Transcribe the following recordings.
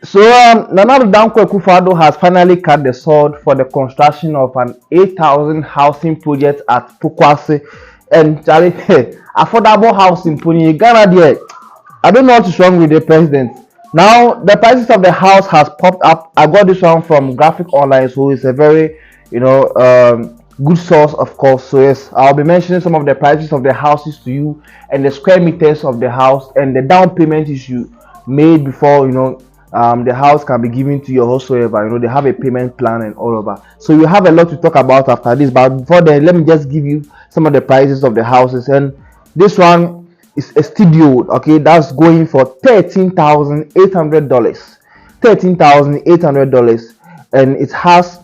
So, Nana Addo has finally cut the sword for the construction of an 8,000 housing project at Pokuase and Charlie, affordable housing. Puni Ghana there. I don't know what is wrong with the president. Now, the prices of the house has popped up. I got this one from Graphic Online, so it's a very, good source, of course. So yes, I'll be mentioning some of the prices of the houses to you and the square meters of the house and the down payment issue made before the house can be given to you whatsoever. They have a payment plan and all over. So you have a lot to talk about after this, but before then, let me just give you some of the prices of the houses. And this one is a studio, okay, that's going for $13,800. $13,800, and it has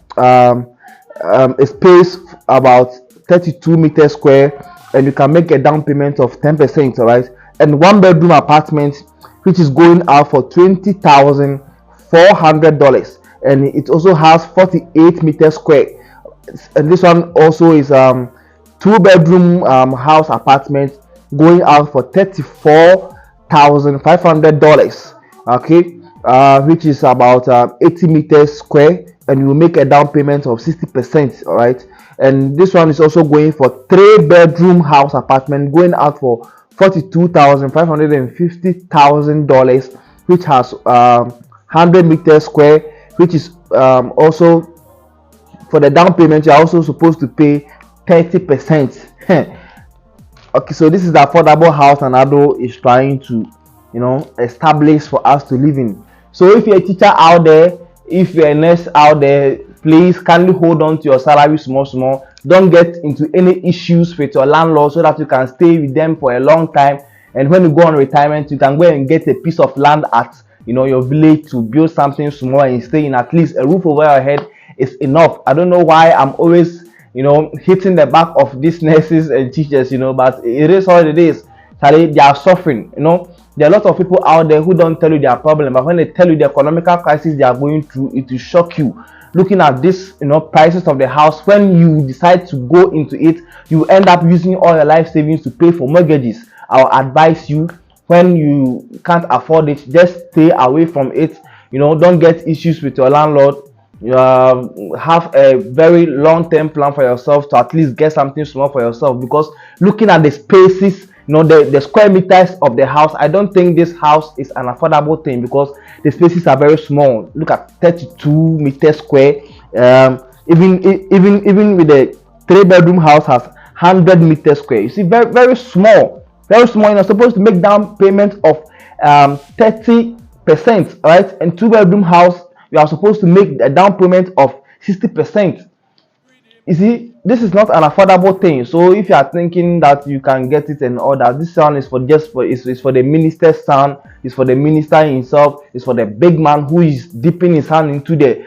a space about 32 meters square, and you can make a down payment of 10%, all right, and one bedroom apartment which is going out for $20,400, and it also has 48 meters square, and this one also is two bedroom house apartment going out for $34,500, okay, which is about 80 meters square, and you will make a down payment of 60%, all right. And this one is also going for three bedroom house apartment going out for $42,550,000, which has 100 meters square, which is also for the down payment. You're also supposed to pay 30%. Okay, so this is the affordable house and Addo is trying to establish for us to live in. So if you're a teacher out there, if you're a nurse out there, please kindly hold on to your salary small. Don't get into any issues with your landlord so that you can stay with them for a long time, and when you go on retirement you can go and get a piece of land at your village to build something small and stay in. At least a roof over your head is enough. I don't know why I'm always hitting the back of these nurses and teachers, but it is what it is. They are suffering. There are a lot of people out there who don't tell you their problem, but when they tell you the economical crisis they are going through, it will shock you. Looking at this, prices of the house, when you decide to go into it, you end up using all your life savings to pay for mortgages. I'll advise you, when you can't afford it, just stay away from it. Don't get issues with your landlord. Have a very long-term plan for yourself to at least get something small for yourself, because looking at the spaces, the square meters of the house, I don't think this house is an affordable thing because the spaces are very small. Look at 32 meters square. Even with the three bedroom house has 100 meters square. You see, very small, very small. You're supposed to make down payment of 30%, right? And two bedroom house, you are supposed to make a down payment of 60%. You see, this is not an affordable thing. So if you are thinking that you can get it and all that, this one is for it's for the minister's son, it's for the minister himself, it's for the big man who is dipping his hand into the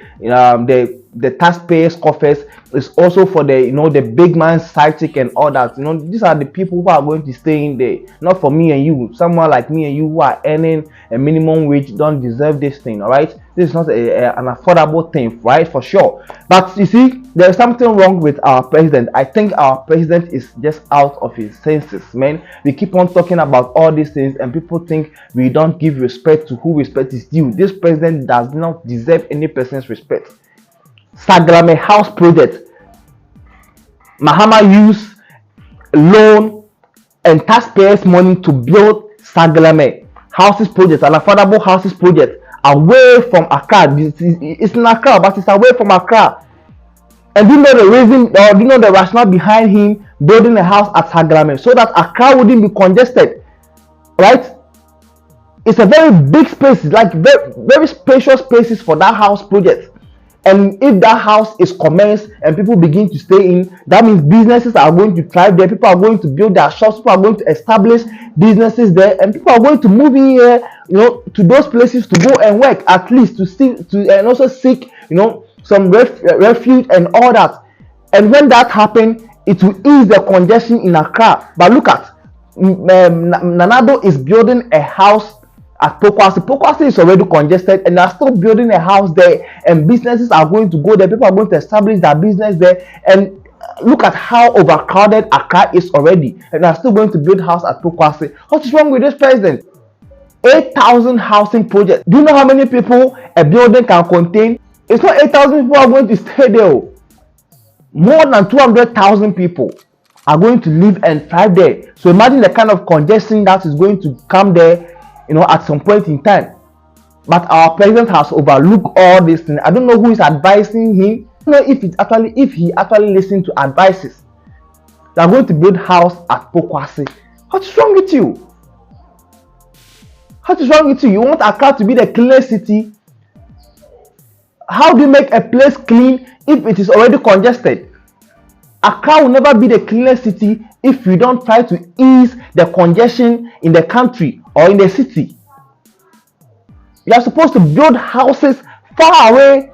taxpayers' coffers. It's also for the big man's sidekick and all that. These are the people who are going to stay in there. Not for me and you. Someone like me and you who are earning a minimum wage don't deserve this thing. All right, this is not an affordable thing, right? For sure. But you see, there's something wrong with our president. I think our president is just out of his senses, man. We keep on talking about all these things, and people think we don't give respect to who respect is due. This president does not deserve any person's respect. Saglame house project. Mahama used loan and taxpayers' money to build Saglame houses project, an affordable houses project away from Accra. It's in Accra, but it's away from Accra. And do you know the reason, or do you know the rationale behind him building a house at Saglame? So that Accra wouldn't be congested, right? It's a very big space, like very spacious spaces for that house project. And if that house is commenced and people begin to stay in, that means businesses are going to thrive there. People are going to build their shops. People are going to establish businesses there, and people are going to move in here, to those places to go and work, at least and also seek, some refuge and all that. And when that happens, it will ease the congestion in Accra. But look at Nana Addo is building a house at Pokuase. Pokuase is already congested, and they are still building a house there, and businesses are going to go there. People are going to establish their business there, and look at how overcrowded Accra is already, and they are still going to build house at Pokuase. What is wrong with this president? 8,000 housing projects. Do you know how many people a building can contain? It's not 8,000 people are going to stay there. More than 200,000 people are going to live and thrive there. So imagine the kind of congestion that is going to come there, at some point in time. But our president has overlooked all these things. I don't know who is advising him. I don't know if he actually listens to advices. They are going to build house at Pokuase. What's wrong with you? What is wrong with you? You want Accra to be the cleanest city? How do you make a place clean if it is already congested? Accra will never be the cleanest city if you don't try to ease the congestion in the country or in the city. You are supposed to build houses far away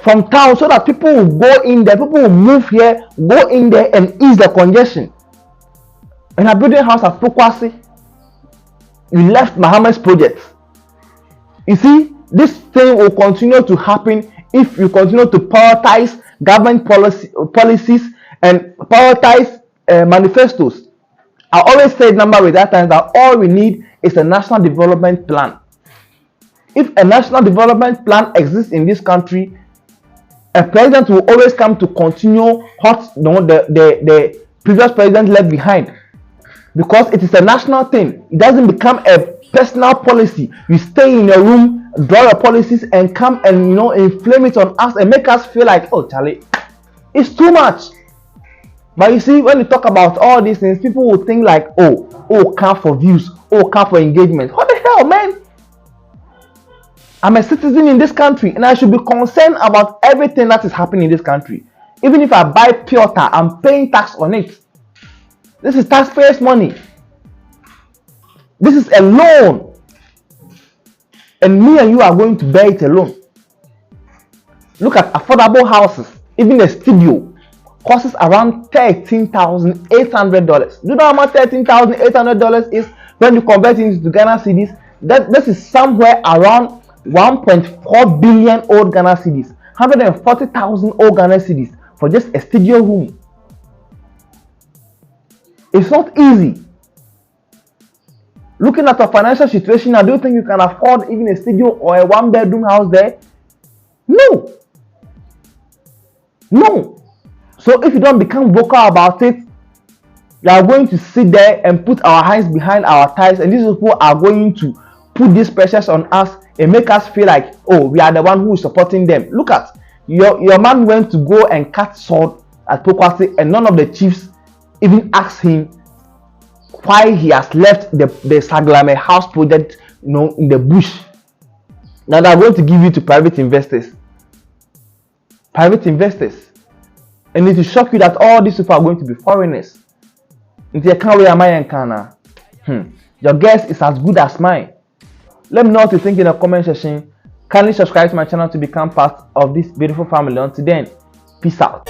from town so that people will go in there, people will move here, go in there and ease the congestion. And a building house at Pokuase, you left Muhammad's project. You see, this thing will continue to happen if you continue to prioritize government policies and prioritize manifestos. I always said with that time that all we need is a national development plan. If a national development plan exists in this country, a president will always come to continue what the previous president left behind. Because it is a national thing. It doesn't become a personal policy. You stay in your room, draw your policies, and come and inflame it on us and make us feel like, oh Charlie, it's too much. But you see, when you talk about all these things, people will think like, oh, come for views, come for engagement. What the hell, man? I'm a citizen in this country and I should be concerned about everything that is happening in this country. Even if I buy pure water, I'm paying tax on it. This is taxpayers' money. This is a loan. And me and you are going to bear it alone. Look at affordable houses. Even a studio costs around $13,800. Do you know how much $13,800 is when you convert it into Ghana cedis? This is somewhere around 1.4 billion old Ghana cedis. 140,000 old Ghana cedis for just a studio room. It's not easy. Looking at your financial situation, I don't think you can afford even a studio or a one-bedroom house there. No. So if you don't become vocal about it, you are going to sit there and put our hands behind our thighs, and these people are going to put these pressures on us and make us feel like, oh, we are the one who is supporting them. Look at your man went to go and cut sword at Pokuase, and none of the chiefs even asked him why he has left the Saglame house project in the bush. Now they are going to give it to private investors. And it will shock you that all these people are going to be foreigners. Your guess is as good as mine. Let me know what you think in the comment section. Kindly subscribe to my channel to become part of this beautiful family. Until then, peace out.